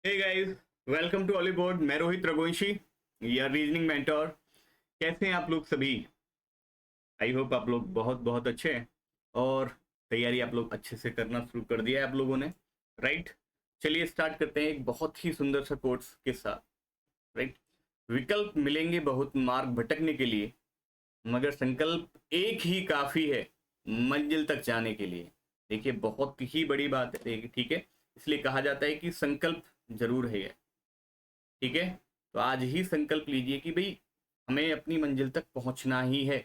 Hey guys, welcome to Oliveboard. मैं रोहित रघुवंशी, या reasoning mentor. कैसे हैं आप लोग सभी? आई होप आप लोग बहुत बहुत अच्छे हैं और तैयारी आप लोग अच्छे से करना शुरू कर दिया है आप लोगों ने, राइट? चलिए स्टार्ट करते हैं एक बहुत ही सुंदर सा कोट्स के साथ, राइट? विकल्प मिलेंगे बहुत मार्ग भटकने के लिए, मगर संकल्प एक ही काफी है मंजिल तक जाने के लिए। देखिए, बहुत ही बड़ी बात है, देखिए, ठीक है। इसलिए कहा जाता है कि संकल्प जरूर है, ठीक है। तो आज ही संकल्प लीजिए कि भाई हमें अपनी मंजिल तक पहुंचना ही है,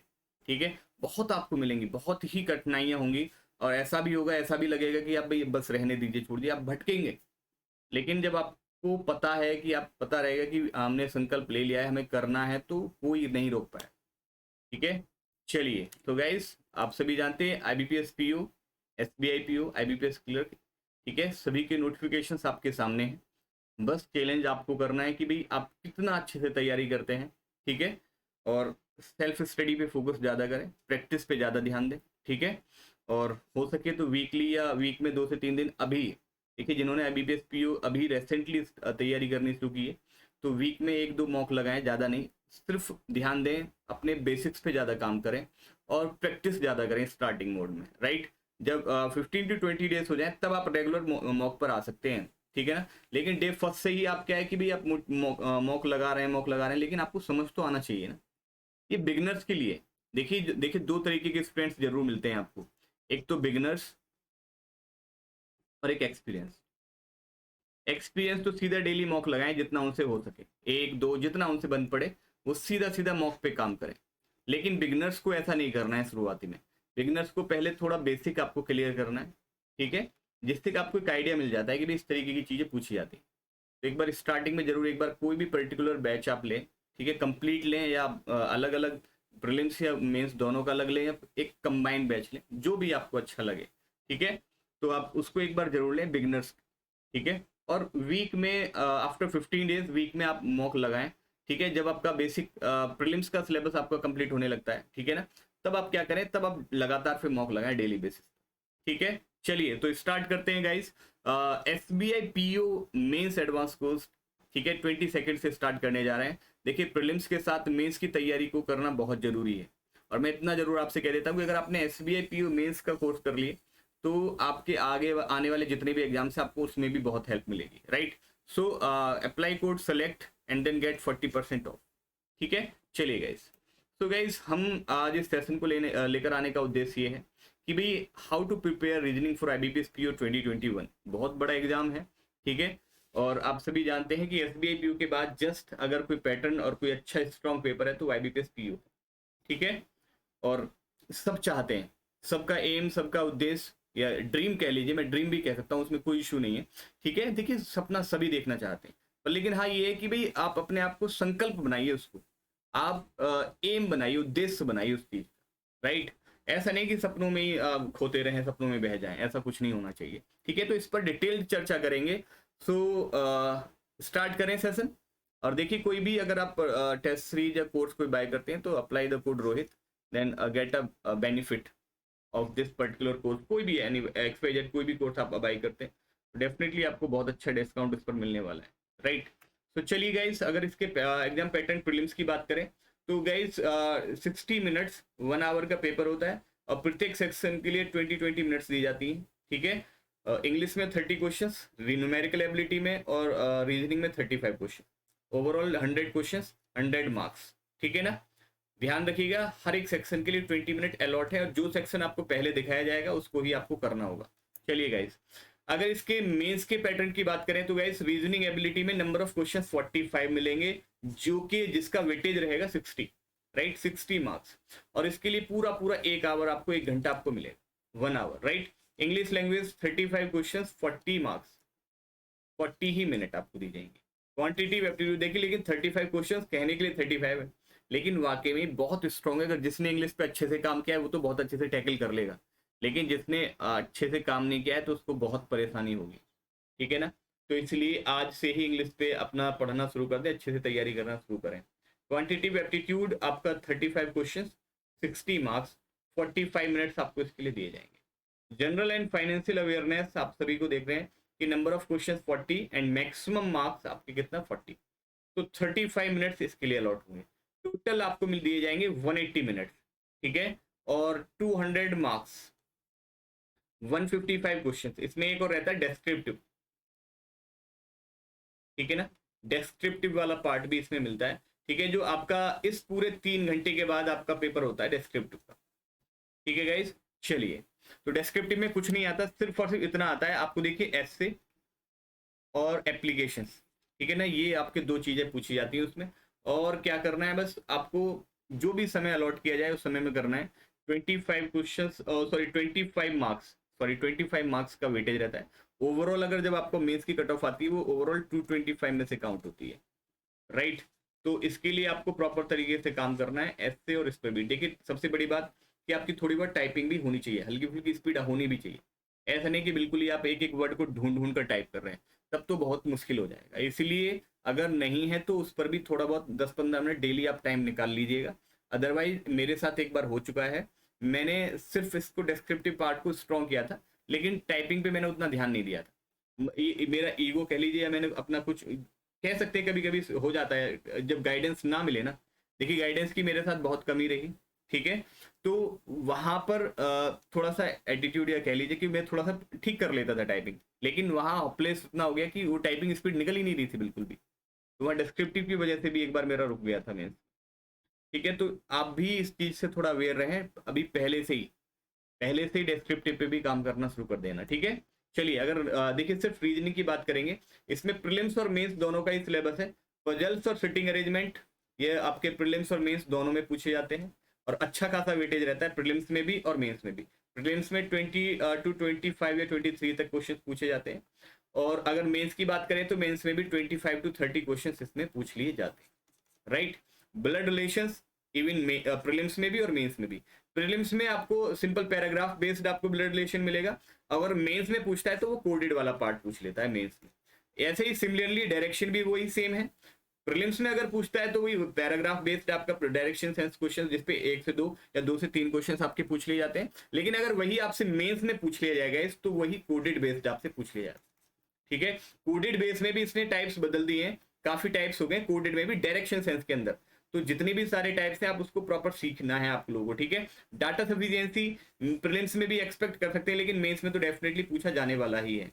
ठीक है। बहुत आपको मिलेंगी, बहुत ही कठिनाइयां होंगी, और ऐसा भी होगा, ऐसा भी लगेगा कि आप भाई बस रहने दीजिए, छोड़ दीजिए, आप भटकेंगे। लेकिन जब आपको पता है कि आप पता रहेगा कि हमने संकल्प ले लिया है, हमें करना है, तो कोई नहीं रोक पाए, ठीक है। चलिए, तो गाइस आप सभी जानते हैं IBPS PO, SBI PO, IBPS clerk, ठीक है, सभी के नोटिफिकेशंस आपके सामने हैं। बस चैलेंज आपको करना है कि भाई आप कितना अच्छे से तैयारी करते हैं, ठीक है। और सेल्फ स्टडी पे फोकस ज़्यादा करें, प्रैक्टिस पे ज़्यादा ध्यान दें, ठीक है। और हो सके तो वीकली या वीक में 2 से 3 दिन, अभी देखिए जिन्होंने आईबीपीएस पीओ अभी रिसेंटली तैयारी करनी शुरू की है, तो वीक में 1-2 मॉक लगाएं, ज़्यादा नहीं। सिर्फ ध्यान दें, अपने बेसिक्स पे ज़्यादा काम करें और प्रैक्टिस ज़्यादा करें स्टार्टिंग मोड में, राइट? जब 15 to 20 डेज हो जाए तब आप रेगुलर मॉक पर आ सकते हैं, ठीक है ना। लेकिन डे फर्स्ट से ही आप क्या है कि भाई आप मॉक लगा रहे हैं, मॉक लगा रहे हैं, लेकिन आपको समझ तो आना चाहिए ना। ये बिगनर्स के लिए, देखिए देखिए, 2 तरीके के स्टूडेंट्स जरूर मिलते हैं आपको। एक तो बिगनर्स और एक एक्सपीरियंस। एक्सपीरियंस तो सीधा डेली मॉक लगाएं जितना उनसे हो सके, 1-2 जितना उनसे बन पड़े, वो सीधा सीधा मॉक पे काम करें। लेकिन बिगनर्स को ऐसा नहीं करना है शुरुआती में। बिगनर्स को पहले थोड़ा बेसिक आपको क्लियर करना है, ठीक है, जिससे कि आपको एक आइडिया मिल जाता है कि भाई इस तरीके की चीजें पूछी जाती है। तो एक बार स्टार्टिंग में जरूर एक बार कोई भी पर्टिकुलर बैच आप लें, ठीक है, कंप्लीट लें या अलग अलग प्रीलिम्स या मेंस दोनों का अलग लें, या एक कंबाइंड बैच लें, जो भी आपको अच्छा लगे, ठीक है। तो आप उसको एक बार जरूर लें, बिगनर्स, ठीक है। और वीक में आफ्टर 15 डेज वीक में आप मॉक लगाएं, ठीक है। जब आपका बेसिक प्रीलिम्स का सिलेबस आपका कंप्लीट होने लगता है, ठीक है ना, तब आप क्या करें, तब आप लगातार फिर मॉक लगाएं डेली बेसिस, ठीक है। चलिए तो स्टार्ट करते हैं guys. SBI PO mains advance course, ठीक है, 20 सेकंड से स्टार्ट करने जा रहे हैं। देखिए, प्रीलिम्स के साथ मेंस की तैयारी को करना बहुत जरूरी है, और मैं इतना जरूर आपसे कह देता हूँ कि अगर आपने एसबीआई पीओ मेंस का कोर्स कर लिए, तो आपके आगे आने वाले जितने भी एग्जाम्स है आपको उसमें भी बहुत हेल्प मिलेगी, right? So apply code select and then get 40% off, ठीक है। चलिए गाइस, तो गाइस हम आज इस सेशन को लेकर आने का उद्देश्य ये है कि भाई how to prepare reasoning for IBPS PO 2021। बहुत बड़ा एग्जाम है, ठीक है। और आप सभी जानते हैं कि एसबीआई पीओ के बाद जस्ट अगर कोई पैटर्न और कोई अच्छा स्ट्रॉन्ग पेपर है तो आईबीपीएस पीओ, ठीक है। और सब चाहते हैं, सबका एम, सबका उद्देश्य या ड्रीम कह लीजिए, मैं ड्रीम भी कह सकता हूँ, उसमें कोई इशू नहीं है, ठीक है। देखिए, सपना सभी देखना चाहते हैं, पर लेकिन हाँ ये है कि भाई आप अपने आप को संकल्प बनाइए, उसको आप एम बनाइए, उद्देश्य बनाइए उस चीज, राइट? ऐसा नहीं कि सपनों में ही खोते रहें, सपनों में बह जाएं, ऐसा कुछ नहीं होना चाहिए, ठीक है। तो इस पर डिटेल्ड चर्चा करेंगे। सो स्टार्ट करें सेशन। और देखिए, कोई भी अगर आप टेस्ट सीरीज या कोर्स कोई बाय करते हैं तो apply the code Rohit, then get a benefit of this particular course. कोई भी एनी एक्सवाइजेड कोई भी कोर्स आप बाय करते हैं तो डेफिनेटली आपको बहुत अच्छा डिस्काउंट इस पर मिलने वाला है, राइट? तो चलिए गाइस, अगर इसके एग्जाम पैटर्न प्रीलिम्स की बात करें तो गाइस 60 मिनट्स 1 आवर का पेपर होता है, और प्रत्येक सेक्शन के लिए 20-20 मिनट्स दी जाती है, ठीक है। इंग्लिश में 30 क्वेश्चन, न्यूमेरिकल एबिलिटी में और रीजनिंग में 35 क्वेश्चन, ओवरऑल 100 क्वेश्चन, 100 मार्क्स, ठीक है ना। ध्यान रखिएगा, हर एक सेक्शन के लिए 20 मिनट अलॉट है, और जो सेक्शन आपको पहले दिखाया जाएगा उसको ही आपको करना होगा। चलिए गाइस, अगर इसके मेंस के पैटर्न की बात करें तो गाइस रीजनिंग एबिलिटी में नंबर ऑफ क्वेश्चन 45 मिलेंगे, जो कि जिसका वेटेज रहेगा 60, राइट, 60 मार्क्स। और इसके लिए पूरा पूरा 1 आवर आपको, 1 घंटा आपको मिलेगा, 1 hour, right. English language 35 question, 40 marks, 40 ही मिनट आपको दी जाएंगे। क्वांटिटी एप्टीट्यूड देखिए, लेकिन 35 क्वेश्चन कहने के लिए 35 है, लेकिन वाकई में बहुत स्ट्रॉन्ग है। अगर जिसने इंग्लिश पे अच्छे से काम किया है वो तो बहुत अच्छे से टैकल कर लेगा, लेकिन जिसने अच्छे से काम नहीं किया है तो उसको बहुत परेशानी होगी, ठीक है ना। तो इसलिए आज से ही इंग्लिश पे अपना पढ़ना शुरू कर दे, अच्छे से तैयारी करना शुरू करें। क्वांटिटिव एप्टीट्यूड आपका 35 क्वेश्चन, 60 मार्क्स, 45 मिनट्स आपको इसके लिए दिए जाएंगे। जनरल एंड फाइनेंशियल अवेयरनेस आप सभी को देख रहे हैं, कि number of question 40 and maximum marks आपके कितना 40, तो 35 मिनट्स इसके लिए अलॉट होंगे। टोटल आपको मिल दिए जाएंगे 180 मिनट, ठीक है। और 200 मार्क्स, 155 क्वेश्चन। इसमें एक और रहता है डेस्क्रिप्टिव, ठीक है ना, डेस्क्रिप्टिव वाला पार्ट भी इसमें मिलता है, ठीक है, जो आपका इस पूरे 3 घंटे के बाद आपका पेपर होता है डेस्क्रिप्टिव का, ठीक है गाइस। चलिए, तो डेस्क्रिप्टिव में कुछ नहीं आता, सिर्फ और सिर्फ इतना आता है आपको, देखिए एसे और एप्लीकेशंस, ठीक है ना, ये आपके दो चीजें पूछी जाती है उसमें। और क्या करना है, बस आपको जो भी समय अलॉट किया जाए उस समय में करना है। 25 question, sorry 25 marks, sorry 25 marks का वेटेज रहता है ओवरऑल। अगर जब आपको मेंस की कट ऑफ आती है वो ओवरऑल 225 में से काउंट होती है, राइट। तो इसके लिए आपको प्रॉपर तरीके से काम करना है ऐसे, और इस पर भी देखिए सबसे बड़ी बात कि आपकी थोड़ी बहुत टाइपिंग भी होनी चाहिए, हल्की फुल्की स्पीड होनी भी चाहिए। ऐसा नहीं कि बिल्कुल ही आप एक एक वर्ड को ढूंढ ढूंढ कर टाइप कर रहे हैं, तब तो बहुत मुश्किल हो जाएगा। इसलिए अगर नहीं है तो उस पर भी थोड़ा बहुत 10-15 मिनट डेली आप टाइम निकाल लीजिएगा। अदरवाइज मेरे साथ एक बार हो चुका है, मैंने सिर्फ इसको डिस्क्रिप्टिव पार्ट को स्ट्रॉन्ग किया था, लेकिन टाइपिंग पे मैंने उतना ध्यान नहीं दिया था। मेरा ईगो कह लीजिए, या मैंने अपना कुछ कह सकते हैं, कभी कभी हो जाता है जब गाइडेंस ना मिले ना। देखिए गाइडेंस की मेरे साथ बहुत कमी रही, ठीक है। तो वहां पर थोड़ा सा एटीट्यूड, या कह लीजिए कि मैं थोड़ा सा ठीक कर लेता था टाइपिंग, लेकिन वहां प्लेस इतना हो गया कि वो टाइपिंग स्पीड निकल ही नहीं रही थी बिल्कुल भी। तो वहाँ डिस्क्रिप्टिव की वजह से भी एक बार मेरा रुक गया था मैं, ठीक है। तो आप भी इस चीज से थोड़ा अवेयर रहें अभी, पहले से ही डिस्क्रिप्टिव पे भी काम करना शुरू कर देना, ठीक है। चलिए, अगर देखिए सिर्फ रीजनिंग की बात करेंगे, इसमें प्रीलिम्स और मेंस दोनों का ही सिलेबस है। पजल्स और सिटिंग अरेंजमेंट ये आपके प्रीलिम्स और मेंस दोनों में पूछे जाते हैं, और अच्छा खासा वेटेज रहता है प्रीलिम्स में भी और मेंस में भी। प्रीलिम्स में 20 to 25 या 23 तक क्वेश्चन पूछे जाते हैं, और अगर मेंस की बात करें तो मेंस में भी 25 to 30 क्वेश्चन इसमें पूछ लिए जाते हैं, right. Blood relations even prelims में भी और मेंस में भी। प्रीलिम्स में आपको सिंपल पैराग्राफ बेस्ड आपको ब्लड रिलेशन मिलेगा, अगर मेंस में पूछता है तो वो कोडेड वाला पार्ट पूछ लेता है मेंस में। ऐसे ही सिमिलरली डायरेक्शन भी वही सेम है, प्रीलिम्स में अगर पूछता है तो वही पैराग्राफ बेस्ड आपका डायरेक्शन सेंस क्वेश्चन, जिसपे 1 से 2 या 2 से 3 क्वेश्चन आपके पूछ लिए जाते हैं। लेकिन अगर वही आपसे मेंस में पूछ लिया जाएगा तो वही कोडेड बेस्ड आपसे पूछ लिया जाता है, ठीक है। कोडेड बेस में भी इसने टाइप्स बदल दिए हैं, काफी टाइप्स हो गए कोडेड में भी डायरेक्शन सेंस के अंदर। तो जितने भी सारे टाइप्स हैं आप उसको प्रॉपर सीखना है आप लोगों को, ठीक है। डाटा सफिशिएंसी प्रीलिम्स में भी एक्सपेक्ट कर सकते हैं, लेकिन मेंस में तो डेफिनेटली पूछा जाने वाला ही है।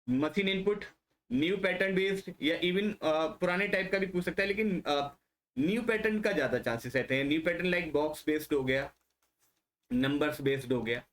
Machine input, new pattern based, या इवन पुराने टाइप का भी पूछ सकता है, लेकिन न्यू पैटर्न का ज्यादा चांसेस रहते हैं। New pattern like box based हो गया, नंबर्स बेस्ड हो गया,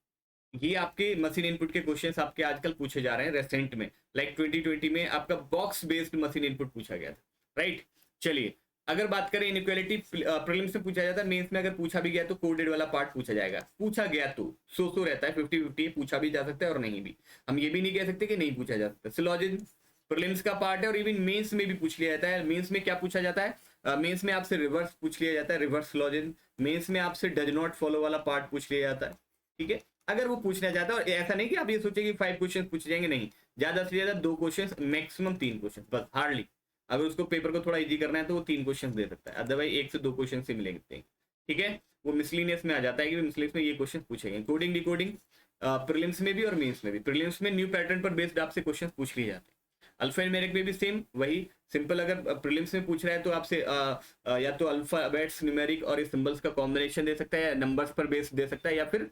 ये आपके मशीन इनपुट के क्वेश्चंस आपके आजकल पूछे जा रहे हैं रेसेंट में। लाइक 2020 में आपका बॉक्स बेस्ड मशीन इनपुट पूछा गया था, राइट। चलिए, अगर बात करें इनइक्वालिटी, प्रीलिम्स में पूछा जाता है, मेंस में अगर पूछा भी गया तो कोडेड वाला पार्ट पूछा जाएगा। पूछा गया तो सो रहता है, 50-50 पूछा भी जा सकता है और नहीं भी। हम ये भी नहीं कह सकते कि नहीं पूछा जा सकता। सिलोजिज्म प्रीलिम्स का पार्ट है, और इवन मेंस में भी पूछ लिया जाता है। मेंस में क्या पूछा जाता है, मेंस में आपसे रिवर्स पूछ लिया जाता है, रिवर्स सिलोजिज्म। मेंस में आपसे डज नॉट फॉलो वाला पार्ट पूछ लिया जाता है, ठीक है। अगर वो पूछना चाहता है, और ऐसा नहीं कि आप ये सोचे कि 5 क्वेश्चन पूछ जाएंगे, नहीं, ज्यादा से ज्यादा 2 क्वेश्चन, मैक्सिमम 3 क्वेश्चन बस, हार्डली। अगर उसको पेपर को थोड़ा इजी करना है तो वो 3 क्वेश्चन दे सकता है, अदरवाइज 1 से 2 क्वेश्चन से मिलेंगे, ठीक है। वो मिसलिनियस में आ जाता है कि मिसलिनियस में ये क्वेश्चन पूछेंगे। कोडिंग डिकोडिंग प्रीलिम्स में भी और मेंस में भी। प्रीलिम्स में न्यू पैटर्न पर बेस्ड आपसे क्वेश्चन पूछ लिए जाते हैं। अल्फा न्यूमेरिक में भी सेम वही, सिंपल अगर प्रीलिम्स में पूछ रहा है तो आपसे या तो अल्फाबेट्स न्यूमेरिक और सिंबल्स का कॉम्बिनेशन दे सकता है, या नंबर्स पर बेस्ड दे सकता है, या फिर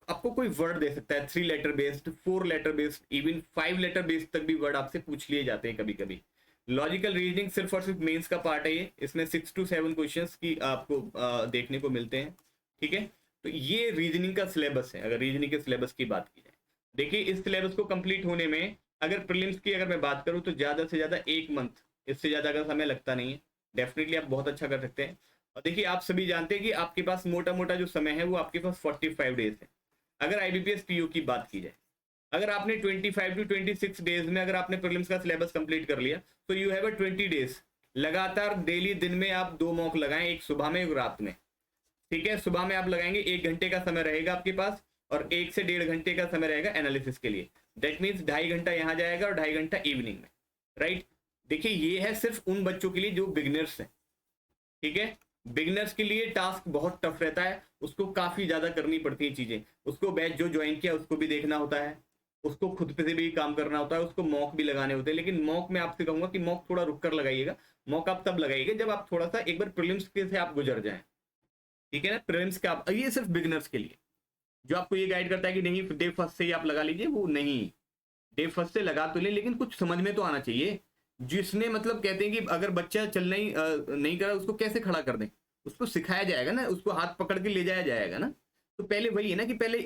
आपको कोई वर्ड दे सकता है 3 letter based, 4 letter based, even 5 letter based तक भी वर्ड आपसे पूछ लिए जाते हैं कभी कभी। लॉजिकल रीजनिंग सिर्फ और सिर्फ मेंस का पार्ट है ये, इसमें 6 to 7 क्वेश्चंस की आपको देखने को मिलते हैं, ठीक है। तो ये रीजनिंग का सिलेबस है, अगर रीजनिंग के सिलेबस की बात की जाए। देखिए, इस सिलेबस को कंप्लीट होने में अगर प्रीलिम्स की अगर मैं बात करूं तो ज्यादा से ज्यादा 1 मंथ, इससे ज्यादा का समय लगता नहीं है। डेफिनेटली आप बहुत अच्छा कर सकते हैं। और देखिए, आप सभी जानते हैं कि आपके पास मोटा मोटा जो समय है वो आपके पास 45 डेज है। अगर आईबीपीएस पीओ की बात की जाए, अगर आपने 25 to 26 डेज में अगर आपने प्रीलिम्स का सिलेबस कंप्लीट कर लिया, तो यू हैव 20 डेज लगातार डेली। दिन में आप 2 मॉक लगाएं, एक सुबह में एक रात में, ठीक है। सुबह में आप लगाएंगे, 1 घंटे का समय रहेगा आपके पास, और 1 से 1.5 घंटे का समय रहेगा एनालिसिस के लिए। दैट मीन्स 2.5 घंटा यहाँ जाएगा और 2.5 घंटा इवनिंग में, राइट। देखिए, ये है सिर्फ उन बच्चों के लिए जो बिगनर्स हैं, ठीक है। बिगनर्स के लिए टास्क बहुत टफ रहता है, उसको काफी ज्यादा करनी पड़ती है चीजें। उसको बैच जो ज्वाइन किया उसको भी देखना होता है, उसको खुद पे से भी काम करना होता है, उसको मॉक भी लगाने होते हैं। लेकिन मॉक में आपसे कहूंगा कि मॉक थोड़ा रुक कर लगाइएगा। मॉक आप तब लगाइएगा जब आप थोड़ा सा एक बार प्रीलिम्स के से आप गुजर जाएं, ठीक है ना। प्रीलिम्स का आप, ये सिर्फ बिगिनर्स के लिए, जो आपको ये गाइड करता है कि नहीं डे फर्स्ट से ही आप लगा लीजिए, वो नहीं। डे फर्स्ट से लगा तो ले, लेकिन कुछ समझ में तो आना चाहिए। जिसने मतलब कहते हैं कि अगर बच्चा चलना ही नहीं करा, उसको कैसे खड़ा कर दें, उसको सिखाया जाएगा ना, उसको हाथ पकड़ के ले जाया जाएगा ना। तो पहले वही है ना कि पहले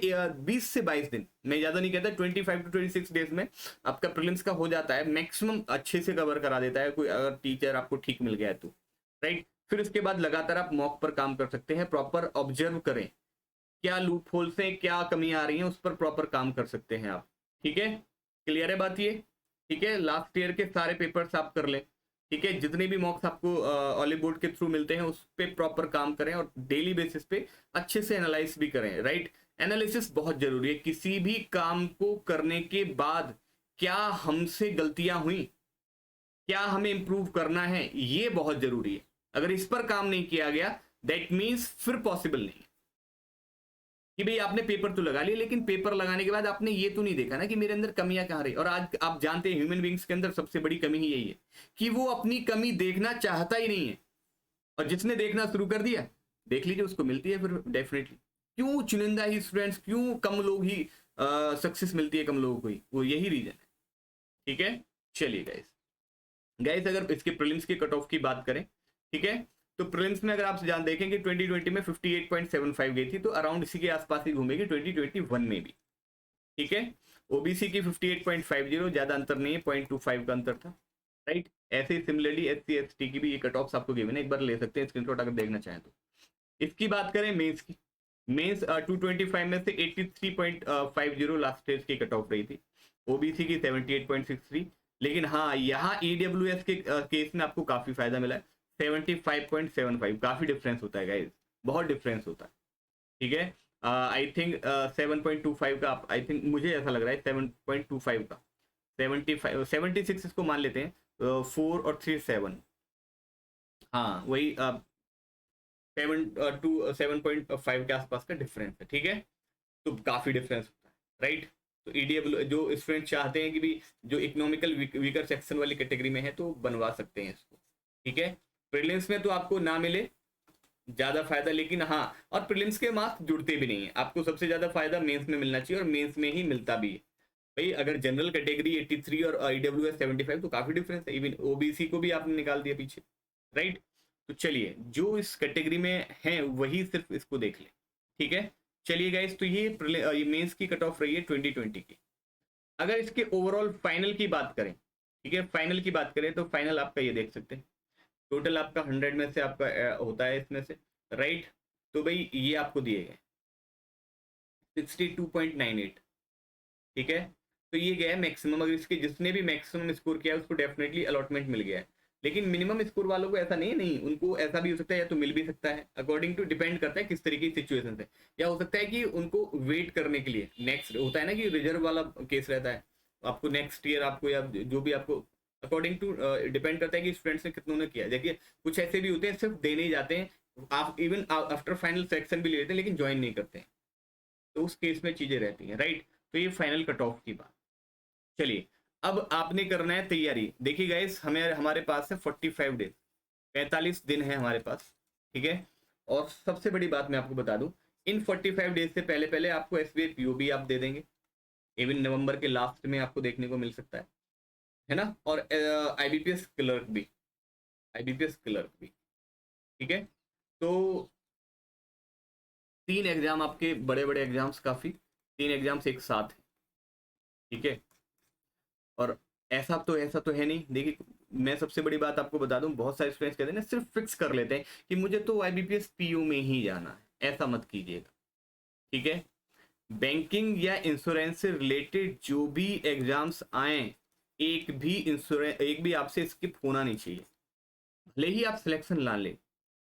20 से 22 दिन, मैं ज्यादा नहीं कहता, 25 to 26 डेज में आपका प्रीलिम्स का हो जाता है मैक्सिमम, अच्छे से कवर करा देता है कोई अगर टीचर आपको ठीक मिल गया है तो, राइट। फिर उसके बाद लगातार आप मॉक पर काम कर सकते हैं, प्रॉपर ऑब्जर्व करें क्या लूप होल्स हैं, क्या कमियां आ रही हैं, उस पर प्रॉपर काम कर सकते हैं आप, ठीक है। क्लियर है बात ये, ठीक है। लास्ट ईयर के सारे पेपर्स आप कर लें, ठीक है। जितने भी मॉक्स आपको ऑलिव बोर्ड के थ्रू मिलते हैं उस पर प्रॉपर काम करें, और डेली बेसिस पे अच्छे से एनालाइज भी करें, राइट। एनालिसिस बहुत जरूरी है किसी भी काम को करने के बाद। क्या हमसे गलतियां हुई, क्या हमें इंप्रूव करना है, ये बहुत जरूरी है। अगर इस पर काम नहीं किया गया, दैट मीन्स फिर पॉसिबल नहीं कि भाई आपने पेपर तो लगा लिया, लेकिन पेपर लगाने के बाद आपने ये तो नहीं देखा ना कि मेरे अंदर कमियां कहाँ रही। और आज आप जानते हैं ह्यूमन बींग्स के अंदर सबसे बड़ी कमी ही यही है कि वो अपनी कमी देखना चाहता ही नहीं है। और जिसने देखना शुरू कर दिया, देख लीजिए उसको मिलती है फिर डेफिनेटली। क्यों चुनिंदा ही स्टूडेंट्स, क्यों कम लोग ही सक्सेस मिलती है कम लोगों को ही, वो यही रीजन है, ठीक है। चलिए गाइस, गाइस अगर इसके प्रीलिम्स के कट ऑफ की बात करें, ठीक है, तो प्रीलिम्स में अगर आप जान देखें कि 2020 में 58.75 गई थी, तो अराउंड इसी के आसपास ही घूमेगी 2021 में भी, ठीक है। ओबीसी की 58.50, ज्यादा अंतर नहीं है, 0.25 का अंतर था, राइट। ऐसे ही सिमिलरली एससी एसटी की भी ये कट ऑफ आपको गिवन है, एक बार ले सकते हैं स्क्रीनशॉट अगर देखना चाहें तो। इसकी बात करें मेंस की, मेंस 225 में से 83.50 लास्ट स्टेज की कट ऑफ रही थी, ओबीसी की 78.63। लेकिन हाँ, यहाँ ईडब्ल्यूएस के केस में आपको काफी फायदा मिला है, 75.75, काफी डिफरेंस होता है गाइज, बहुत डिफरेंस होता है, ठीक है। आई थिंक 7.25 का, आई थिंक मुझे ऐसा लग रहा है 7.25 का, 75 76 इसको मान लेते हैं, 4 और 3 7, हाँ वही 7 to 7.5 के आसपास का डिफरेंस है, ठीक है। तो काफी डिफरेंस होता है, राइट। तो ईडब्ल्यू जो स्टूडेंट चाहते हैं कि भी जो इकोनॉमिकल वीकर सेक्शन वाली कैटेगरी में है तो बनवा सकते हैं इसको, ठीक है। प्रीलिम्स में तो आपको ना मिले ज्यादा फायदा, लेकिन हाँ, और प्रीलिम्स के मार्क्स जुड़ते भी नहीं है, आपको सबसे ज्यादा फायदा मेंस में मिलना चाहिए, और मेंस में ही मिलता भी है भाई। अगर जनरल कैटेगरी 83 और ईडब्ल्यूएस 75, तो काफी डिफरेंस है, इवन ओबीसी को भी आपने निकाल दिया पीछे, राइट। तो चलिए, जो इस कैटेगरी में है वही सिर्फ इसको देख ले, ठीक है। चलिए गाइस, तो ये मेंस की कट ऑफ रही है 2020 की। अगर इसके ओवरऑल फाइनल की बात करें, ठीक है, फाइनल की बात करें तो फाइनल आपका ये देख सकते हैं, टोटल आपका 100 में से आपका होता है इसमें से, राइट। तो भाई ये आपको दिए गए 62.98, ठीक है। तो ये गया है मैक्सिमम, अगर इसके जिसने भी मैक्सिमम स्कोर किया है उसको डेफिनेटली अलॉटमेंट मिल गया है। लेकिन मिनिमम स्कोर वालों को ऐसा नहीं है, नहीं, उनको ऐसा भी हो सकता है, या तो मिल भी सकता है, अकॉर्डिंग टू डिपेंड करता है किस तरीके की सिचुएशन है। या हो सकता है कि उनको वेट करने के लिए नेक्स्ट होता है ना कि रिजर्व वाला केस रहता है, आपको नेक्स्ट ईयर आपको, या जो भी आपको, अकॉर्डिंग टू डिपेंड करता है कि स्टूडेंट्स ने कितनों ने किया। देखिए कुछ ऐसे भी होते हैं सिर्फ देने ही जाते हैं, आप इवन आफ्टर फाइनल सेक्शन भी ले लेते हैं लेकिन ज्वाइन नहीं करते हैं, तो उस केस में चीजें रहती हैं, राइट। तो ये फाइनल कट ऑफ की बात। चलिए, अब आपने करना है तैयारी। देखिए गाइस, हमें हमारे पास है 45 डेज, 45 दिन है हमारे पास, ठीक है। और सबसे बड़ी बात मैं आपको बता दूं, इन 45 डेज से पहले पहले आपको एसबीआई पीओ भी आप दे देंगे, इवन नवंबर के लास्ट में आपको देखने को मिल सकता है ना। और आईबीपीएस क्लर्क भी, आईबीपीएस क्लर्क भी, ठीक है। तो 3 एग्जाम आपके बड़े बड़े एग्जाम्स, काफी 3 एग्जाम्स एक साथ हैं, ठीक है। और ऐसा तो है नहीं। देखिए, मैं सबसे बड़ी बात आपको बता दूं, बहुत सारे स्टूडेंट्स कहते हैं ना, सिर्फ फिक्स कर लेते हैं कि मुझे तो आईबीपीएस पीयू में ही जाना है, ऐसा मत कीजिएगा, ठीक है। बैंकिंग या इंश्योरेंस से रिलेटेड जो भी एग्जाम्स आए, एक भी आपसे स्किप होना नहीं चाहिए। भले ही आप सिलेक्शन ला लें,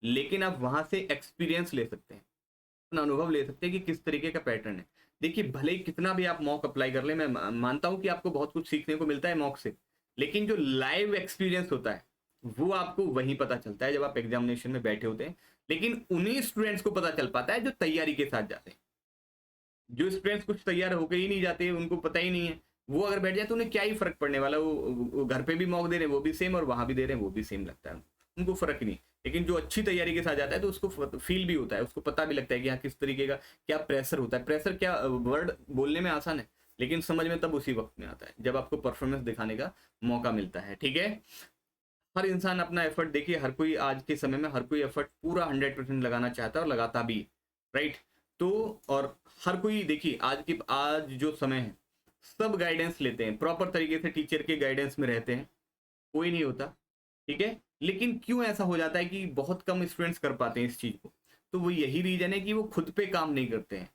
लेकिन आप वहां से एक्सपीरियंस ले सकते हैं, अपना अनुभव ले सकते हैं कि किस तरीके का पैटर्न है। देखिए, भले ही कितना भी आप मॉक अप्लाई कर ले, मैं मानता हूं कि आपको बहुत कुछ सीखने को मिलता है मॉक से, लेकिन जो लाइव एक्सपीरियंस होता है वो आपको वहीं पता चलता है जब आप एग्जामिनेशन में बैठे होते हैं। लेकिन उन्हीं स्टूडेंट्स को पता चल पाता है जो तैयारी के साथ जाते हैं, जो स्टूडेंट्स कुछ तैयार होकर ही नहीं जाते, उनको पता ही नहीं है, वो अगर बैठ जाए तो उन्हें क्या ही फर्क पड़ने वाला, वो घर पे भी मॉक दे रहे हैं वो भी सेम, और वहां भी दे रहे हैं वो भी सेम लगता है, उनको फर्क ही नहीं। लेकिन जो अच्छी तैयारी के साथ जाता है तो उसको फील भी होता है, उसको पता भी लगता है कि हाँ किस तरीके का क्या प्रेशर होता है। प्रेशर क्या, वर्ड बोलने में आसान है लेकिन समझ में तब उसी वक्त में आता है जब आपको परफॉर्मेंस दिखाने का मौका मिलता है। ठीक है, हर इंसान अपना एफर्ट, देखिए हर कोई आज के समय में हर कोई एफर्ट पूरा 100% लगाना चाहता है और लगाता भी, राइट। तो और हर कोई, देखिए आज जो समय है सब गाइडेंस लेते हैं, प्रॉपर तरीके से टीचर के गाइडेंस में रहते हैं, कोई नहीं होता। ठीक है, लेकिन क्यों ऐसा हो जाता है कि बहुत कम स्टूडेंट्स कर पाते हैं इस चीज को? तो वो यही रीजन है कि वो खुद पे काम नहीं करते हैं,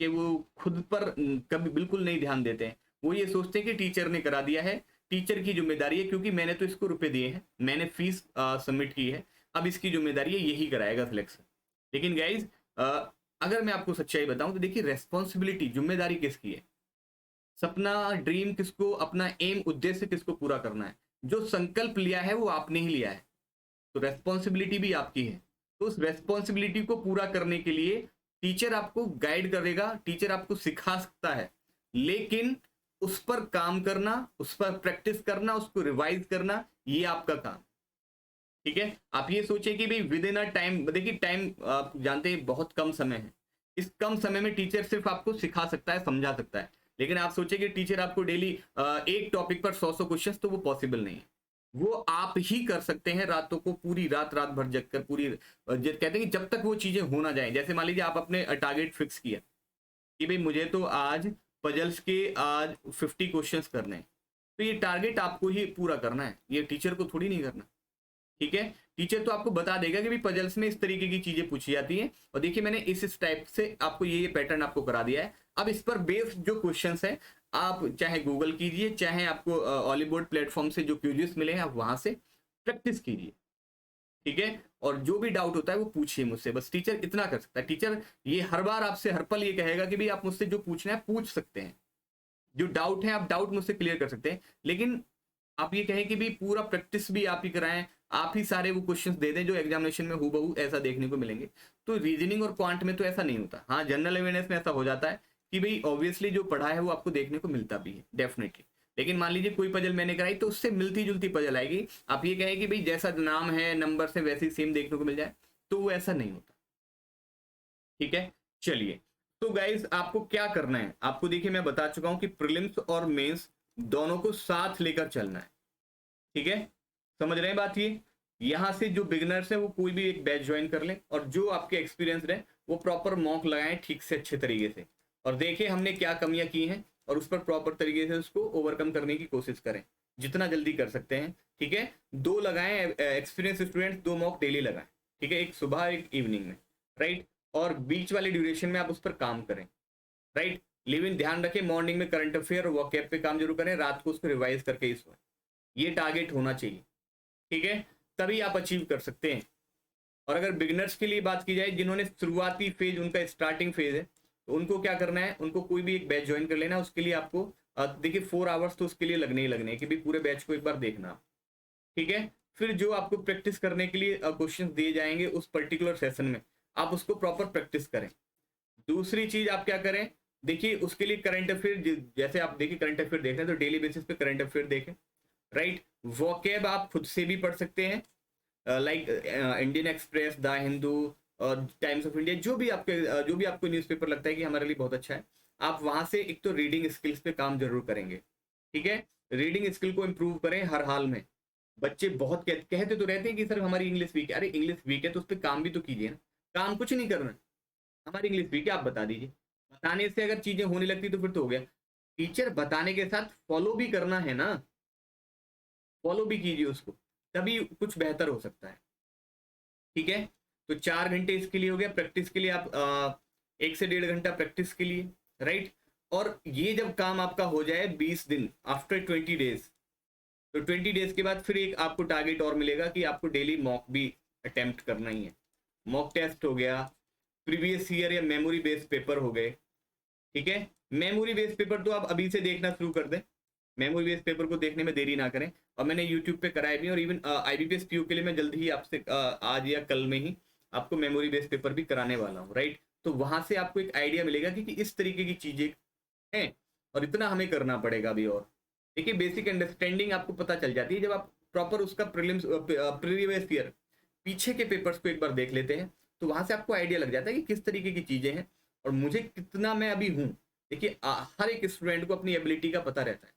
कि वो खुद पर कभी बिल्कुल नहीं ध्यान देते हैं। वो ये सोचते हैं कि टीचर ने करा दिया है, टीचर की जिम्मेदारी है, क्योंकि मैंने तो इसको रुपए दिए हैं, मैंने फीस सबमिट की है, अब इसकी जिम्मेदारी है, यही कराएगा सिलेक्शन। लेकिन गाइज अगर मैं आपको सच्चाई बताऊं तो देखिए, रेस्पॉन्सिबिलिटी, जिम्मेदारी किसकी है? सपना, ड्रीम किसको, अपना एम, उद्देश्य किसको पूरा करना है? जो संकल्प लिया है वो आपने ही लिया है, तो रेस्पॉन्सिबिलिटी भी आपकी है। तो उस रेस्पॉन्सिबिलिटी को पूरा करने के लिए टीचर आपको गाइड करेगा, टीचर आपको सिखा सकता है, लेकिन उस पर काम करना, उस पर प्रैक्टिस करना, उसको रिवाइज करना, ये आपका काम। ठीक है, आप ये सोचिए कि भाई विद इन अ टाइम, देखिए टाइम आप जानते हैं बहुत कम समय है, इस कम समय में टीचर सिर्फ आपको सिखा सकता है, समझा सकता है। लेकिन आप सोचिए कि टीचर आपको डेली एक टॉपिक पर 100 क्वेश्चन, तो वो पॉसिबल नहीं है। वो आप ही कर सकते हैं, रातों को पूरी रात रात भर जग कर, पूरी कहते हैं कि जब तक वो चीजें हो ना जाए। जैसे मान लीजिए आप अपने टारगेट फिक्स किया कि भाई मुझे तो आज पजल्स के आज 50 क्वेश्चंस करने हैं, तो ये टारगेट आपको ही पूरा करना है, ये टीचर को थोड़ी नहीं करना। ठीक है, टीचर तो आपको बता देगा कि भाई पजल्स में इस तरीके की चीजें पूछी जाती हैं, और देखिए मैंने इस टाइप से आपको ये पैटर्न आपको करा दिया है, अब इस पर बेस्ड जो क्वेश्चंस है आप चाहे गूगल कीजिए, चाहे आपको ऑलीबोर्ड प्लेटफॉर्म से जो क्यूजियस मिले हैं आप वहां से प्रैक्टिस कीजिए। ठीक है, और जो भी डाउट होता है वो पूछिए मुझसे, बस टीचर इतना कर सकता है। टीचर ये हर बार आपसे हर पल ये कहेगा कि भाई आप मुझसे जो पूछना है पूछ सकते हैं, जो डाउट है आप डाउट मुझसे क्लियर कर सकते हैं, लेकिन आप ये कहें कि भाई पूरा प्रैक्टिस भी आप ही कराएं, आप ही सारे वो क्वेश्चंस दे दें जो एग्जामिनेशन में हूबहू ऐसा देखने को मिलेंगे, तो रीजनिंग और क्वांट में तो ऐसा नहीं होता। हाँ, जनरल अवेयरनेस में ऐसा हो जाता है कि भाई ऑब्वियसली जो पढ़ा है वो आपको देखने को मिलता भी है डेफिनेटली, लेकिन मान लीजिए कोई पजल मैंने कराई तो उससे मिलती जुलती पजल आएगी, आप ये कहें कि भाई जैसा नाम है नंबर से वैसे ही सेम देखने को मिल जाए, तो वो ऐसा नहीं होता। ठीक है, चलिए, तो गाइज आपको क्या करना है, आपको देखिए मैं बता चुका हूं कि प्रीलिम्स और मेंस दोनों को साथ लेकर चलना है। ठीक है, समझ रहे हैं बात? ये यहां से जो बिगिनर्स है वो कोई भी एक बैच ज्वाइन कर लें, और जो आपके एक्सपीरियंस है वो प्रॉपर मॉक लगाएं ठीक से अच्छे तरीके से, और देखें हमने क्या कमियां की हैं और उस पर प्रॉपर तरीके से उसको ओवरकम करने की कोशिश करें जितना जल्दी कर सकते हैं। ठीक है, दो लगाएं, एक्सपीरियंस स्टूडेंट 2 मॉक डेली लगाएं। ठीक है, एक सुबह एक इवनिंग में, राइट, और बीच वाले ड्यूरेशन में आप उस पर काम करें, राइट। लेकिन ध्यान रखें मॉर्निंग में करंट अफेयर और वॉकअप पे काम जरूर करें, रात को उसको रिवाइज करके इस ये टारगेट होना चाहिए। ठीक है, तभी आप अचीव कर सकते हैं। और अगर बिगिनर्स के लिए बात की जाए, जिन्होंने शुरुआती फेज, उनका स्टार्टिंग फेज है, तो उनको क्या करना है, उनको कोई भी एक बैच ज्वाइन कर लेना। उसके लिए आपको देखिए 4 आवर्स तो उसके लिए लगने ही लगने हैं कि भाई पूरे बैच को एक बार देखना। ठीक है, फिर जो आपको प्रैक्टिस करने के लिए क्वेश्चन दिए जाएंगे उस पर्टिकुलर सेशन में, आप उसको प्रॉपर प्रैक्टिस करें। दूसरी चीज आप क्या करें, देखिए उसके लिए करंट अफेयर, जैसे आप देखिए करंट अफेयर देख रहे हैं तो डेली बेसिस पे करंट अफेयर देखें, राइट। वोकेब आप खुद से भी पढ़ सकते हैं, like Indian express, the Hindu और टाइम्स ऑफ इंडिया, जो भी आपको न्यूज़पेपर लगता है कि हमारे लिए बहुत अच्छा है, आप वहां से एक तो रीडिंग स्किल्स पे काम जरूर करेंगे। ठीक है, रीडिंग स्किल को इम्प्रूव करें हर हाल में। बच्चे बहुत कहते तो रहते हैं कि सर हमारी इंग्लिश वीक है, अरे इंग्लिश वीक है तो उस पर काम भी तो कीजिए ना। काम कुछ नहीं करना, हमारी इंग्लिश वीक है आप बता दीजिए, बताने से अगर चीजें होने लगती तो फिर तो हो गया। टीचर बताने के साथ फॉलो भी करना है ना, फॉलो भी कीजिए उसको, तभी कुछ बेहतर हो सकता है। ठीक है, तो 4 घंटे इसके लिए हो गया, प्रैक्टिस के लिए आप 1 से 1.5 घंटा प्रैक्टिस के लिए, राइट। और ये जब काम आपका हो जाए 20 दिन, आफ्टर 20 डेज, तो 20 डेज के बाद फिर एक आपको टारगेट और मिलेगा कि आपको डेली मॉक भी अटेम्प्ट करना ही है। मॉक टेस्ट हो गया, प्रीवियस ईयर या मेमोरी बेस्ड पेपर हो गए। ठीक है, मेमोरी बेस्ड पेपर तो आप अभी से देखना शुरू कर दें, मेमोरी बेस्ड पेपर को देखने में देरी ना करें। और मैंने यूट्यूब पे कराए भी, और इवन IBPS PO के लिए मैं जल्दी ही आपसे आज या कल में ही आपको मेमोरी बेस्ड पेपर भी कराने वाला हूँ, राइट। तो वहां से आपको एक आइडिया मिलेगा कि इस तरीके की चीजें हैं और इतना हमें करना पड़ेगा अभी। और देखिए बेसिक अंडरस्टैंडिंग आपको पता चल जाती है जब आप प्रॉपर उसका प्रीलिम्स प्रीवियस ईयर पीछे के पेपर्स को एक बार देख लेते हैं, तो वहां से आपको आइडिया लग जाता है कि किस तरीके की चीजें हैं और मुझे कितना मैं अभी हूँ। देखिए हर एक स्टूडेंट को अपनी एबिलिटी का पता रहता है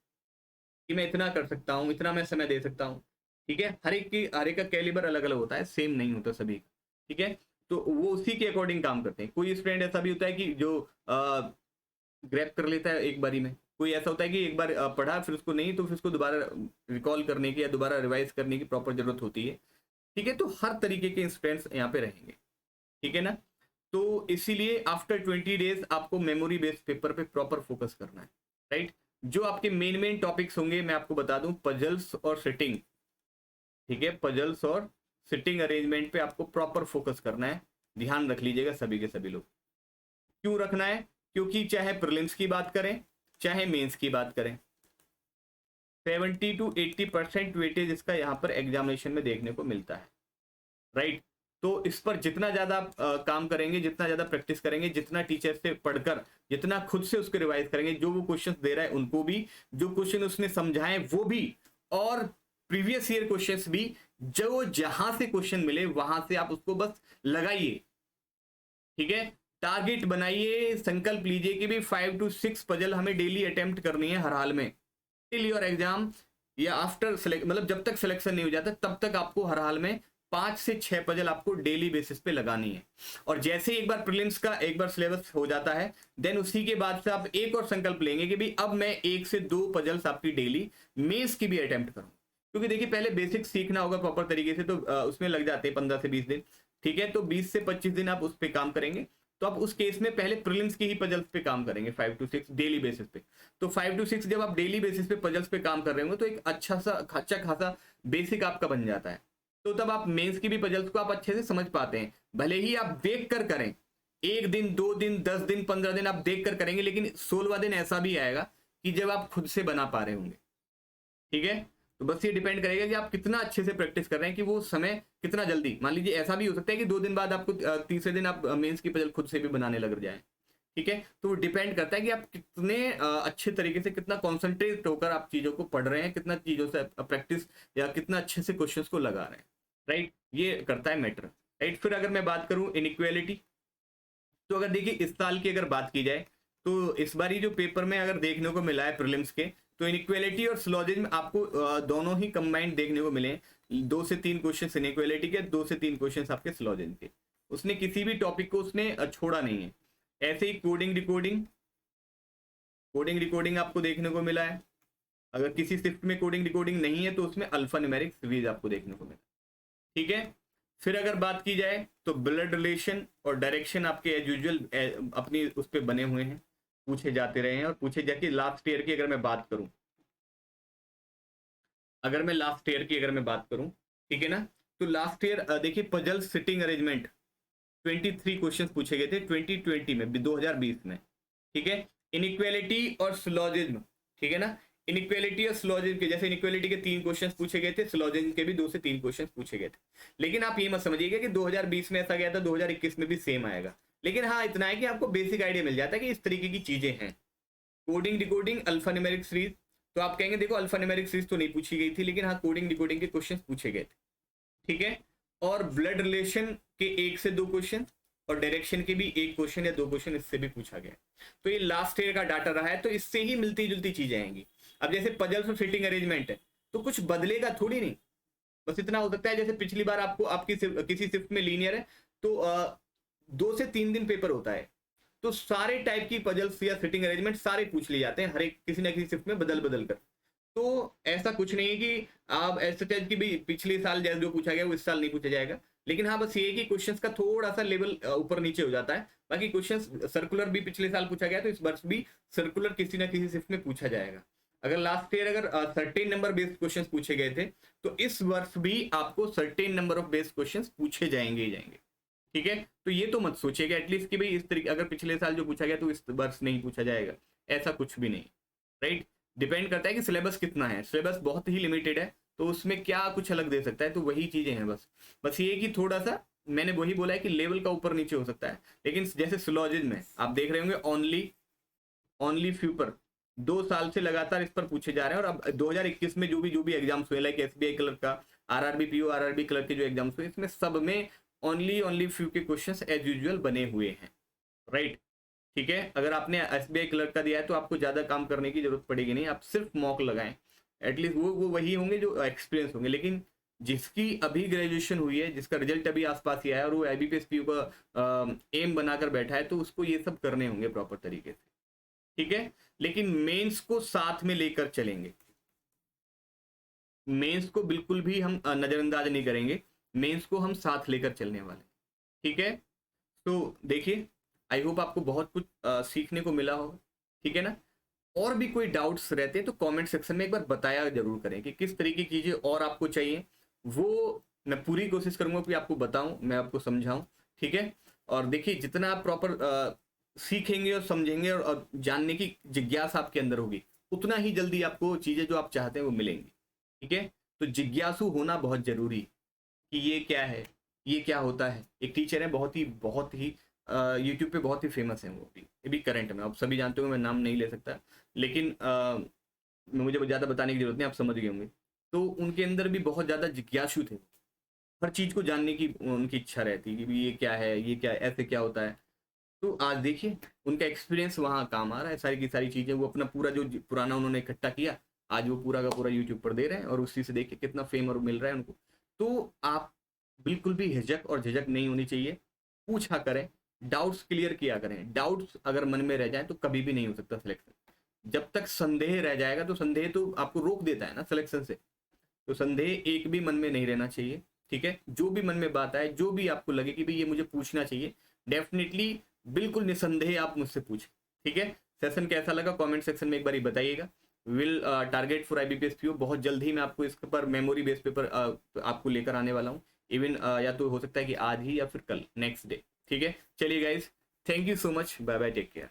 कि मैं इतना कर सकता हूँ, इतना मैं समय दे सकता हूँ। ठीक है, हर एक का कैलिबर अलग अलग होता है, सेम नहीं होता सभी का। ठीक है, तो वो उसी के अकॉर्डिंग काम करते हैं। कोई स्टूडेंट ऐसा भी होता है कि जो ग्रैब कर लेता है एक बारी में, कोई ऐसा होता है कि एक बार पढ़ा फिर उसको नहीं, तो फिर उसको दोबारा रिकॉल करने की या दोबारा रिवाइज करने की प्रॉपर जरूरत होती है। ठीक है, तो हर तरीके के स्टूडेंट्स यहाँ पे रहेंगे। ठीक है ना, तो इसीलिए आफ्टर 20 डेज आपको मेमोरी बेस्ड पेपर पे प्रॉपर फोकस करना है। राइट, जो आपके मेन टॉपिक्स होंगे मैं आपको बता दूं, पजल्स और सिटिंग। ठीक है, पजल्स और सिटिंग अरेंजमेंट पे आपको प्रॉपर फोकस करना है। ध्यान रख लीजिएगा सभी के सभी लोग। क्यों रखना है? क्योंकि चाहे प्रीलिम्स की बात करें चाहे मेंस की बात करें, 70 to 80% वेटेज इसका यहाँ पर एग्जामिनेशन में देखने को मिलता है। राइट, तो इस पर जितना ज्यादा काम करेंगे, जितना ज्यादा प्रैक्टिस करेंगे, जितना टीचर से पढ़कर, जितना खुद से उसको रिवाइज करेंगे, जो वो क्वेश्चंस दे रहा है उनको भी, जो क्वेश्चन उसने समझाए वो भी, और प्रीवियस ईयर क्वेश्चंस भी, जो जहां से क्वेश्चन मिले वहां से आप उसको बस लगाइए। ठीक है, टारगेट बनाइए, संकल्प लीजिए कि भी 5 to 6 पजल हमें डेली अटेम्प्ट करनी है हर हाल में, टिल योर एग्जाम या आफ्टर सेलेक्ट, मतलब जब तक सिलेक्शन नहीं हो जाता तब तक आपको हर हाल में 5 से 6 पजल आपको डेली बेसिस पे लगानी है। और जैसे ही एक बार प्रीलिम्स का एक बार सिलेबस हो जाता है, देन उसी के बाद से आप एक और संकल्प लेंगे कि भी अब मैं 1 से 2 पजल्स आपकी डेली मेंस की भी अटेम्प्ट करूं। क्योंकि देखिए पहले बेसिक सीखना होगा प्रॉपर तरीके से, तो उसमें लग जाते हैं 15 से 20 दिन। ठीक है, तो 20 से 25 दिन आप उस पर काम करेंगे, तो आप उस केस में पहले प्रीलिम्स की ही पजल्स पे काम करेंगे 5 to 6 डेली बेसिस पे। तो 5 to 6 जब आप डेली बेसिस पे पजल्स पे काम कर रहे होंगे तो एक अच्छा खासा बेसिक आपका बन जाता है। तो तब आप मेंस की भी पजल्स को आप अच्छे से समझ पाते हैं। भले ही आप देख कर करें, 1 दिन 2 दिन 10 दिन 15 दिन आप देख कर करेंगे, लेकिन 16वां दिन ऐसा भी आएगा कि जब आप खुद से बना पा रहे होंगे। ठीक है, तो बस ये डिपेंड करेगा कि आप कितना अच्छे से प्रैक्टिस कर रहे हैं, कि वो समय कितना जल्दी, मान लीजिए ऐसा भी हो सकता है कि 2 दिन बाद आपको तीसरे दिन आप मेंस की पजल खुद से भी बनाने लग जाए। ठीक है, तो वो डिपेंड करता है कि आप कितने अच्छे तरीके से, कितना कॉन्सेंट्रेट होकर आप चीजों को पढ़ रहे हैं, कितना चीजों से प्रैक्टिस या कितना अच्छे से क्वेश्चंस को लगा रहे हैं। राइट, ये करता है मैटर। राइट, फिर अगर मैं बात करूं इनइक्वालिटी, तो अगर देखिए इस साल की अगर बात की जाए तो इस बार जो पेपर में अगर देखने को मिला है प्रीलिम्स के, तो इनइक्वालिटी और सिलोजिज्म आपको दोनों ही कंबाइंड देखने को मिले। 2 से 3 क्वेश्चन इनइक्वालिटी के, 2 से 3 क्वेश्चन आपके सिलोजिज्म के। उसने किसी भी टॉपिक को उसने छोड़ा नहीं है। ऐसे ही कोडिंग डिकोडिंग आपको देखने को मिला है। अगर किसी शिफ्ट में कोडिंग डिकोडिंग नहीं है तो उसमें अल्फा न्यूमेरिक सीरीज आपको देखने को मिला। ठीक है, फिर अगर बात की जाए तो ब्लड रिलेशन और डायरेक्शन आपके एज यूजुअल अपनी उस पर बने हुए हैं, पूछे जाते रहे हैं और पूछे जाके। लास्ट ईयर की अगर मैं बात करूं, ठीक है ना, तो लास्ट ईयर देखिए पजल सिटिंग अरेंजमेंट 23 क्वेश्चंस पूछे गए थे 2020 में, 2020 में। ठीक है, इनइक्वालिटी और सिलोजिज्म, ठीक है ना, इनइक्वालिटी और सिलोजिज्म के, जैसे इनइक्वालिटी के 3 क्वेश्चंस पूछे गए थे, सिलोजिज्म के भी 2 से 3 क्वेश्चंस पूछे गए थे। लेकिन आप ये मत समझिएगा कि 2020 में ऐसा गया था 2021 में भी सेम आएगा। लेकिन हाँ इतना है कि आपको बेसिक आइडिया मिल जाता है कि इस तरीके की चीजें हैं। Coding decoding alpha numeric series, तो आप कहेंगे देखो अल्फा न्यूमेरिक सीरीज तो नहीं पूछी गई थी, लेकिन हाँ कोडिंग डिकोडिंग के क्वेश्चन पूछे गए थे। ठीक है, और ब्लड रिलेशन के 1 से 2 क्वेश्चन और डायरेक्शन के भी 1 क्वेश्चन या 2 क्वेश्चन इससे भी पूछा गया। तो ये लास्ट ईयर का डाटा रहा है, तो इससे ही मिलती जुलती चीजें आएंगी। अब जैसे पजल्स और फिटिंग अरेंजमेंट है तो कुछ बदलेगा थोड़ी नहीं, बस इतना हो सकता है जैसे पिछली बार आपको आपकी किसी शिफ्ट में लीनियर है तो 2 से 3 दिन पेपर होता है, तो सारे टाइप की पजल्स या फिटिंग अरेंजमेंट सारे पूछ लिए जाते हैं हर एक किसी ना किसी शिफ्ट में बदल बदल कर। तो ऐसा कुछ नहीं है कि आप ऐसे टाइप की भी पिछले साल जैसे जो पूछा गया वो इस साल नहीं पूछा जाएगा। लेकिन हाँ बस ये कि क्वेश्चंस का थोड़ा सा लेवल ऊपर नीचे हो जाता है। बाकी क्वेश्चंस सर्कुलर भी पिछले साल पूछा गया तो इस वर्ष भी सर्कुलर किसी ना किसी शिफ्ट में पूछा जाएगा। अगर लास्ट ईयर अगर 13 नंबर बेस्ड क्वेश्चंस पूछे गए थे तो इस वर्ष भी आपको 13 नंबर ऑफ बेस्ड क्वेश्चंस पूछे जाएंगे ही जाएंगे। ठीक है, तो ये तो मत सोचिएगा एटलीस्ट कि भाई इस तरीके अगर पिछले साल जो पूछा गया तो इस वर्ष नहीं पूछा जाएगा, ऐसा कुछ भी नहीं। राइट, डिपेंड करता है कि सिलेबस कितना है। सिलेबस बहुत ही लिमिटेड है तो उसमें क्या कुछ अलग दे सकता है, तो वही चीजें हैं। बस ये कि थोड़ा सा मैंने वही बोला है कि लेवल का ऊपर नीचे हो सकता है, लेकिन जैसे सिलोजिज्म में आप देख रहे होंगे ओनली फ्यू पर 2 साल से लगातार इस पर पूछे जा रहे हैं। और अब 2021 में जो भी एग्जाम्स हुए, लाइक एसबीआई क्लर्क का, आरआरबी पीओ, आरआरबी क्लर्क के जो एग्जाम्स हुए, इसमें सब में ओनली फ्यू के क्वेश्चंस एज यूजुअल बने हुए हैं, राइट। ठीक है, अगर आपने एसबीआई क्लर्क का दिया है तो आपको ज्यादा काम करने की जरूरत पड़ेगी नहीं, आप सिर्फ मॉक लगाएं, एटलीस्ट वो वही होंगे जो एक्सपीरियंस होंगे। लेकिन जिसकी अभी ग्रेजुएशन हुई है, जिसका रिजल्ट अभी आसपास ही आया है और वो आईबीपीएस पीयू का एम बनाकर बैठा है, तो उसको ये सब करने होंगे प्रॉपर तरीके से, ठीक है। लेकिन मेंस को साथ में लेकर चलेंगे, मेंस को बिल्कुल भी हम नजरअंदाज नहीं करेंगे, मेंस को हम साथ लेकर चलने वाले, ठीक है। तो देखिए, आई होप आपको बहुत कुछ सीखने को मिला होगा, ठीक है ना। और भी कोई डाउट्स रहते हैं तो कमेंट सेक्शन में एक बार बताया जरूर करें कि किस तरीके की चीजें और आपको चाहिए, वो मैं पूरी कोशिश करूंगा कि आपको बताऊं, मैं आपको समझाऊं, ठीक है। और देखिए, जितना आप प्रॉपर सीखेंगे और समझेंगे और जानने की जिज्ञासा आपके अंदर होगी, उतना ही जल्दी आपको चीजें जो आप चाहते हैं वो मिलेंगी, ठीक है। तो जिज्ञासु होना बहुत जरूरी कि ये क्या है, ये क्या होता है। एक टीचर है बहुत ही यूट्यूब पे बहुत ही फेमस है, वो भी ये भी करंट में, आप सभी जानते हो, मैं नाम नहीं ले सकता, लेकिन मुझे ज़्यादा बताने की जरूरत नहीं, आप समझ गए होंगे। तो उनके अंदर भी बहुत ज़्यादा जिज्ञासु थे, हर चीज़ को जानने की उनकी इच्छा रहती कि भी ये क्या है, ये क्या ऐसे क्या होता है। तो आज देखिए, उनका एक्सपीरियंस वहाँ काम आ रहा है, सारी की सारी चीज़ें वो अपना पूरा जो पुराना उन्होंने इकट्ठा किया, आज वो पूरा का पूरा यूट्यूब पर दे रहे हैं और उसी से देखिए कितना फेम और मिल रहा है उनको। तो आप बिल्कुल भी हिचक और झिझक नहीं होनी चाहिए, पूछा करें, डाउट्स क्लियर किया करें। डाउट्स अगर मन में रह जाए तो कभी भी नहीं हो सकता सिलेक्शन। जब तक संदेह रह जाएगा तो संदेह तो आपको रोक देता है ना सिलेक्शन से, तो संदेह एक भी मन में नहीं रहना चाहिए, ठीक है। जो भी मन में बात आए, जो भी आपको लगे कि भाई ये मुझे पूछना चाहिए, डेफिनेटली बिल्कुल निसंदेह आप मुझसे पूछें, ठीक है। सेशन कैसा लगा कमेंट सेक्शन में एक बार बताइएगा। Will target for IBPS PO, बहुत जल्द ही मैं आपको इस पर मेमोरी बेस पेपर आपको लेकर आने वाला हूँ, इवन या तो हो सकता है कि आज ही या फिर कल, नेक्स्ट डे, ठीक है। चलिए guys, thank you so much, bye bye, take care.